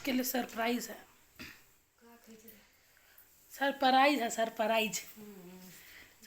आपके लिए सरप्राइज है। सरप्राइज है, सरप्राइज।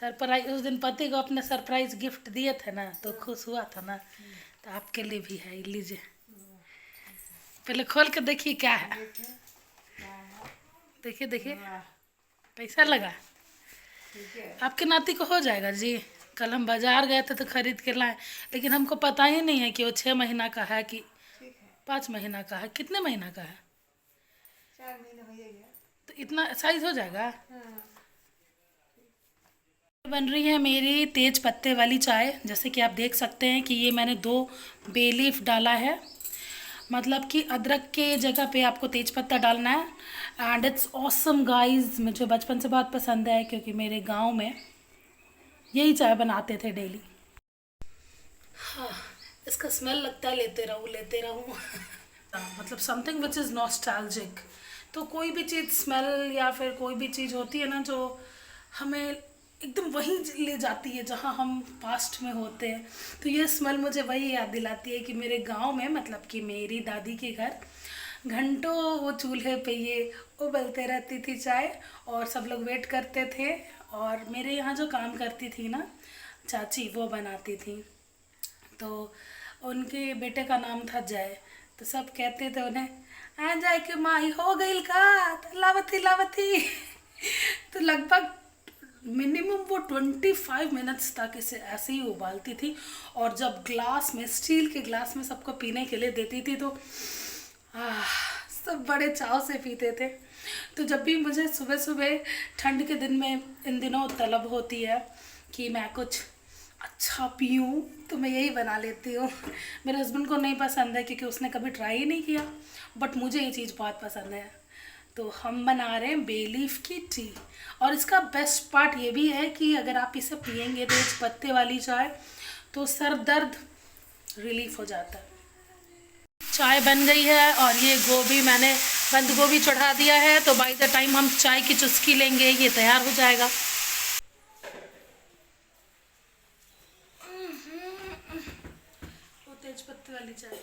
सरप्राइज उस दिन पति को अपने सरप्राइज गिफ्ट दिए थे ना, तो खुश हुआ था ना, तो आपके लिए भी है, लीजिए। पहले खोल के देखिए क्या है। देखिए देखिए कैसा लगा। आपके नाती को हो जाएगा जी। कल हम बाजार गए थे तो खरीद के लाए, लेकिन हमको पता ही नहीं है कि वो 6 महीना का है कि 5 महीना का है। कितने महीना का है? 4 महीने हो गया। तो इतना साइज हो जाएगा। बन रही है मेरी तेज पत्ते वाली चाय। जैसे कि आप देख सकते हैं कि ये मैंने 2 बे लीफ डाला है, मतलब कि अदरक के जगह पे आपको तेज पत्ता डालना है। And it's awesome guys. मुझे बचपन से बहुत पसंद है, क्योंकि मेरे गांव में यही चाय बनाते थे डेली। हाँ, इसका स्मेल लगता है लेते रहूँ लेते रहूँ। मतलब समथिंग विच इज़ नॉस्टैल्जिक। तो कोई भी चीज़ स्मेल या फिर कोई भी चीज़ होती है ना, जो हमें एकदम वहीं ले जाती है जहाँ हम पास्ट में होते हैं। तो ये स्मेल मुझे वही याद दिलाती है कि मेरे गांव में, मतलब कि मेरी दादी के घर घंटों वो चूल्हे पे ये उबलते रहती थी चाय, और सब लोग वेट करते थे। और मेरे यहाँ जो काम करती थी ना चाची, वो बनाती थी। तो उनके बेटे का नाम था जय। तो सब कहते थे उन्हें, आ जाए कि माई हो गई का, लावती लावती। तो लगभग मिनिमम वो 25 मिनट्स तक इसे ऐसे ही उबालती थी। और जब ग्लास में, स्टील के ग्लास में सबको पीने के लिए देती थी, तो सब बड़े चाव से पीते थे। तो जब भी मुझे सुबह सुबह ठंड के दिन में, इन दिनों तलब होती है कि मैं कुछ अच्छा पीऊँ, तो मैं यही बना लेती हूँ। मेरे हस्बैंड को नहीं पसंद है, क्योंकि उसने कभी ट्राई ही नहीं किया, बट मुझे ये चीज़ बहुत पसंद है। तो हम बना रहे हैं बे लीफ की टी। और इसका बेस्ट पार्ट ये भी है कि अगर आप इसे पियेंगे तेज पत्ते वाली चाय, तो सर दर्द रिलीफ हो जाता है। चाय बन गई है, और ये गोभी मैंने बंद गोभी चढ़ा दिया है, तो बाय द टाइम हम चाय की चुस्की लेंगे ये तैयार हो जाएगा। वो तेज पत्ते वाली चाय।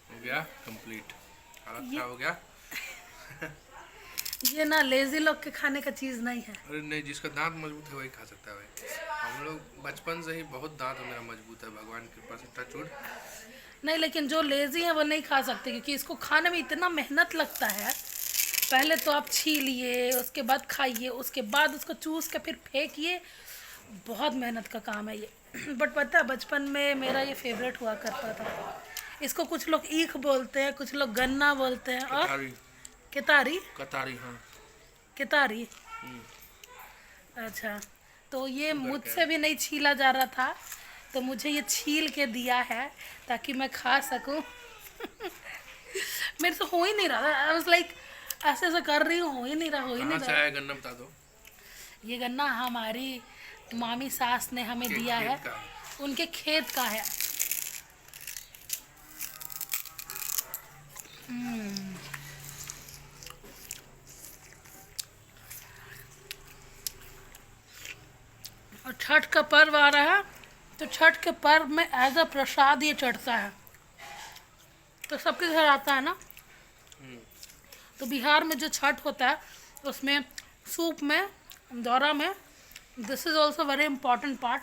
हो गया कंप्लीट। हालत खराब हो गया। ये ना लेजी लोग के खाने का चीज़ नहीं है। अरे नहीं, जिसका दांत मजबूत है वही खा सकता है भाई। हम लोग बचपन से ही बहुत दांत मेरा मजबूत है, भगवान की कृपा से, टचवुड। नहीं, लेकिन जो लेजी है वो नहीं खा सकते, क्योंकि इसको खाने में इतना मेहनत लगता है। पहले तो आप छीलिए, उसके बाद खाइए, उसके बाद उसको चूस के फिर फेंकिए। बहुत मेहनत का काम है ये। बट पता है, बचपन में मेरा ये फेवरेट हुआ करता था। इसको कुछ लोग ईख बोलते हैं, कुछ लोग गन्ना बोलते हैं, और कतारी। केतारी। कतारी, हाँ। केतारी। अच्छा, तो ये शुगर मुझसे भी नहीं छीला जा रहा था, तो मुझे ये छील के दिया है ताकि मैं खा सकूं। मेरे से हो ही नहीं रहा। आई वाज लाइक, ऐसे ऐसे कर रही हूँ, हो ही नहीं रहा, हो ही नहीं कहाँ से रहा। आया गन्ना बता दो। ये गन्ना हमारी मामी सास ने हमें दिया है, खेत का है। उनके खेत का है। और छठ का पर्व आ रहा है, तो छठ के पर्व में एज अ प्रसाद ये चढ़ता है, तो सबके घर आता है ना। तो बिहार में जो छठ होता है, उसमें सूप में, दौरा में, this is also very important part,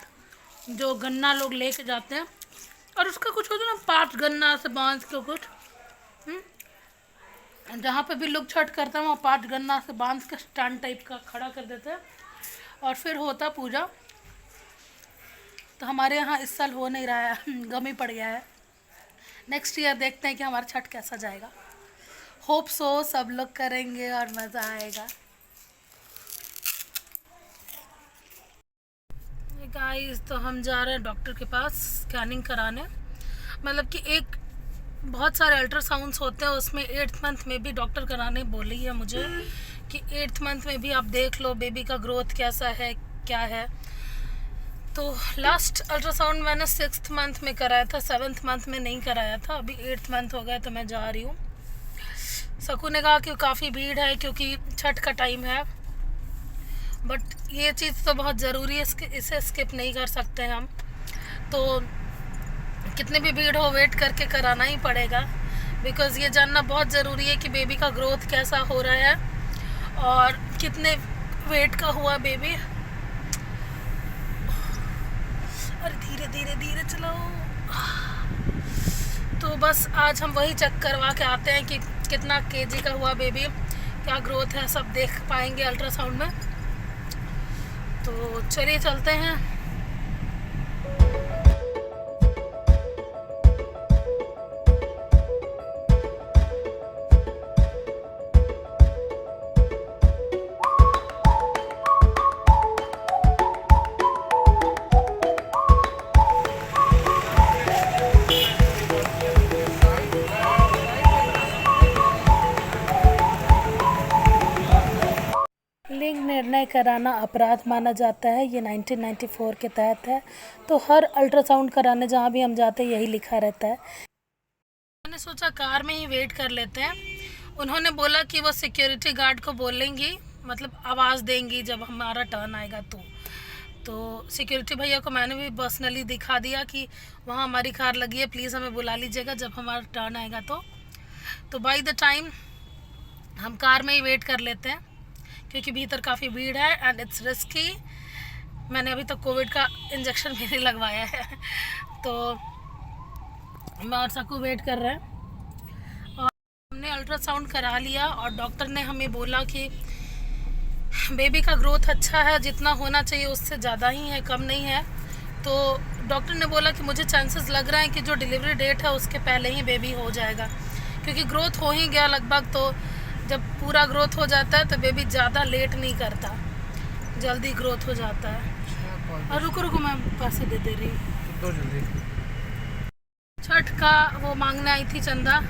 जो गन्ना लोग लेके जाते हैं। और उसका कुछ होता है ना, पाँच गन्ना से बांध के कुछ, जहाँ पे भी लोग छठ करते हैं वहाँ 5 गन्ना से बांध के स्टैंड टाइप का खड़ा कर देते हैं, और फिर होता पूजा। तो हमारे यहाँ इस साल हो नहीं रहा है, गम ही पड़ गया है। नेक्स्ट ईयर देखते हैं कि हमारा छठ कैसा जाएगा। होप सो सब लोग करेंगे और मज़ा आएगा। गाइस, तो हम जा रहे हैं डॉक्टर के पास स्कैनिंग कराने। मतलब कि एक बहुत सारे अल्ट्रासाउंड्स होते हैं, उसमें 8th मंथ में भी डॉक्टर कराने बोली है मुझे कि 8th मंथ में भी आप देख लो बेबी का ग्रोथ कैसा है, क्या है। तो लास्ट अल्ट्रासाउंड मैंने 6th मंथ में कराया था, 7th मंथ में नहीं कराया था। अभी 8th मंथ हो गया, तो मैं जा रही हूँ। सकू ने कहा कि काफ़ी भीड़ है क्योंकि छठ का टाइम है, बट ये चीज़ तो बहुत ज़रूरी है, इसे स्किप नहीं कर सकते हम। तो कितने भी भीड़ हो वेट करके कराना ही पड़ेगा, बिकॉज़ ये जानना बहुत ज़रूरी है कि बेबी का ग्रोथ कैसा हो रहा है और कितने वेट का हुआ बेबी। अरे धीरे धीरे धीरे चलाओ। तो बस आज हम वही चेक करवा के आते हैं कि कितना केजी का हुआ बेबी, क्या ग्रोथ है, सब देख पाएंगे अल्ट्रासाउंड में। तो चलिए चलते हैं। लिंग निर्णय कराना अपराध माना जाता है, ये 1994 के तहत है। तो हर अल्ट्रासाउंड कराने जहाँ भी हम जाते हैं यही लिखा रहता है। मैंने सोचा कार में ही वेट कर लेते हैं। उन्होंने बोला कि वो सिक्योरिटी गार्ड को बोलेंगी, मतलब आवाज़ देंगी जब हमारा टर्न आएगा। तो सिक्योरिटी भैया को मैंने भी पर्सनली दिखा दिया कि वहाँ हमारी कार लगी है, प्लीज़ हमें बुला लीजिएगा जब हमारा टर्न आएगा। तो बाय द टाइम हम कार में ही वेट कर लेते हैं, क्योंकि भीतर काफ़ी भीड़ है एंड इट्स रिस्की। मैंने अभी तक कोविड का इंजेक्शन भी नहीं लगवाया है। तो मैं और सकू वेट कर रहे हैं और हमने अल्ट्रासाउंड करा लिया और डॉक्टर ने हमें बोला कि बेबी का ग्रोथ अच्छा है, जितना होना चाहिए उससे ज़्यादा ही है, कम नहीं है। तो डॉक्टर ने बोला कि मुझे चांसेस लग रहा है कि जो डिलीवरी डेट है उसके पहले ही बेबी हो जाएगा, क्योंकि ग्रोथ हो ही गया लगभग। तो जब पूरा ग्रोथ हो जाता है तो बेबी ज़्यादा लेट नहीं करता, जल्दी ग्रोथ हो जाता है। और रुको मैं पैसे दे रही हूँ। छठ का वो मांगने आई थी चंदा।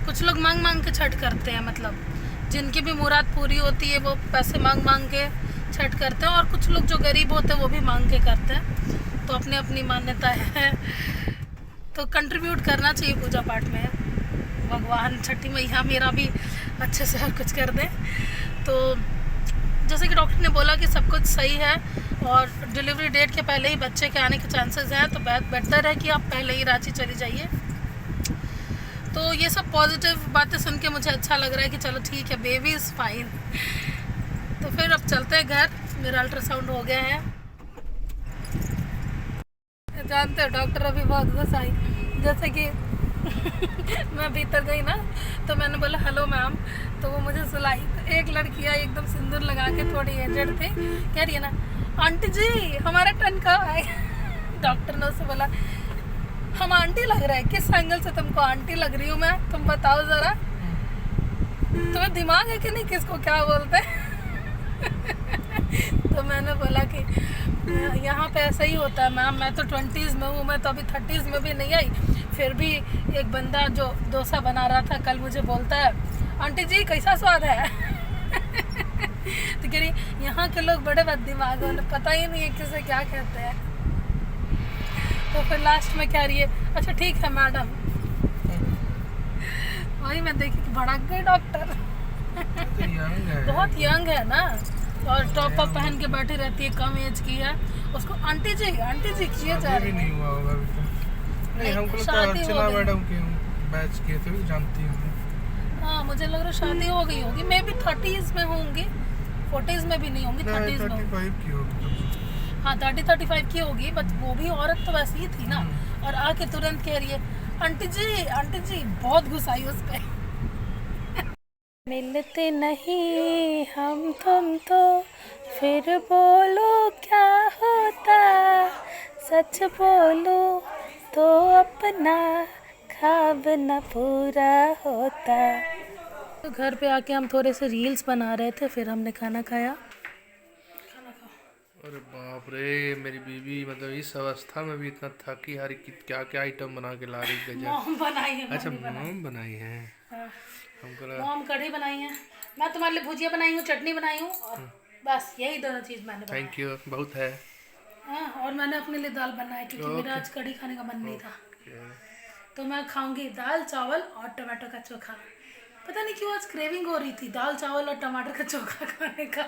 कुछ लोग मांग के छठ करते हैं, मतलब जिनकी भी मुराद पूरी होती है वो पैसे मांग के छठ करते हैं, और कुछ लोग जो गरीब होते हैं वो भी मांग के करते हैं। तो अपनी अपनी मान्यता है। तो कंट्रीब्यूट करना चाहिए पूजा पाठ में। भगवान छठी मैया मेरा भी अच्छे से हर कुछ कर दें। तो जैसे कि डॉक्टर ने बोला कि सब कुछ सही है और डिलीवरी डेट के पहले ही बच्चे के आने के चांसेस हैं, तो बेहतर है कि आप पहले ही रांची चली जाइए। तो ये सब पॉजिटिव बातें सुन के मुझे अच्छा लग रहा है कि चलो ठीक है, बेबी इज़ फाइन। तो फिर अब चलते हैं घर। मेरा अल्ट्रासाउंड हो गया है। जानते हो डॉक्टर अभी बहुत गुस्सा आई। जैसे कि मैं भीतर गई ना, तो मैंने बोला हेलो मैम, तो वो मुझे सुलाई। तो एक लड़की आई एकदम सिंदूर लगा के, थोड़ी एजेड थे, कह रही है ना आंटी जी हमारा टर्न कब आए। डॉक्टर ने उससे बोला हम आंटी लग रहा है, किस एंगल से तुमको आंटी लग रही हूँ मैं, तुम बताओ ज़रा, तुम्हें दिमाग है कि नहीं, किसको क्या बोलते हैं। तो मैंने बोला कि यहाँ पे ऐसा ही होता है मैम, मैं तो 20s में हूँ, मैं तो अभी 30s में भी नहीं आई। फिर भी एक बंदा जो डोसा बना रहा था कल मुझे बोलता है आंटी जी कैसा स्वाद है। तो कह रही यहाँ के लोग बड़े बद दिमाग हैं, पता ही नहीं है किसे क्या कहते हैं। तो फिर लास्ट में कह रही है अच्छा ठीक है मैडम। वही मैं देखी कि भड़क गई डॉक्टर। बहुत यंग है ना, और टॉप अप पहन के बैठी रहती है, कम एज की है, उसको आंटी जी किए जा रही है। नहीं हमको लगता है अर्चना मैडम के बैच के थे, जानती हूँ। हाँ मुझे लग रहा है शादी हो गई होगी, मैं भी 30s में होंगी, 40s में भी नहीं होंगी, 30s में 35 की होगी। हाँ 30-35 की होगी, बट वो भी औरत तो वैसी ही थी ना। और आके तुरंत कह रही है आंटी जी, बहुत गुस्साई उस पर। मिलते नहीं हम तुम तो फिर बोलो क्या होता, सच बोलो तो अपना ख्वाब न पूरा होता। तो घर पे आके हम थोड़े से रील्स बना रहे थे, फिर हमने खाना खाया। अरे बाप रे, मेरी बीवी मतलब इस अवस्था में भी इतना थकी हारी कि क्या क्या आइटम बना के ला रही है। मोम बनाई है। अच्छा मोम बनाई है। हमको लगा मोम कढ़ी बनाई है। मैं तुम्हारे लिए भुजिया बनाई हूँ, चटनी बनाई हूँ, और बस यही दोनों चीज़ मैंने बनाई। थैंक यू, बहुत है। हाँ, और मैंने अपने लिए दाल बनाई क्योंकि मेरा आज कढ़ी खाने का मन नहीं था। तो मैं खाऊंगी दाल चावल और टमाटर का चोखा। पता नहीं क्यों आज क्रेविंग हो रही थी दाल चावल और टमाटर का चोखा खाने का।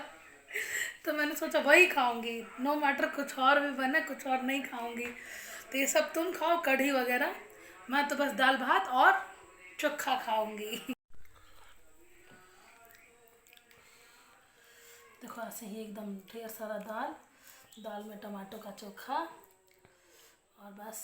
तो मैंने सोचा वही खाऊंगी, नो मैटर कुछ और भी बने, कुछ और नहीं खाऊंगी। तो ये सब तुम खाओ, कढ़ी वगैरह, मैं तो बस दाल भात और चोखा खाऊंगी। देखो ऐसे ही एकदम ढेर सारा दाल, दाल में टमाटो का चोखा, और बस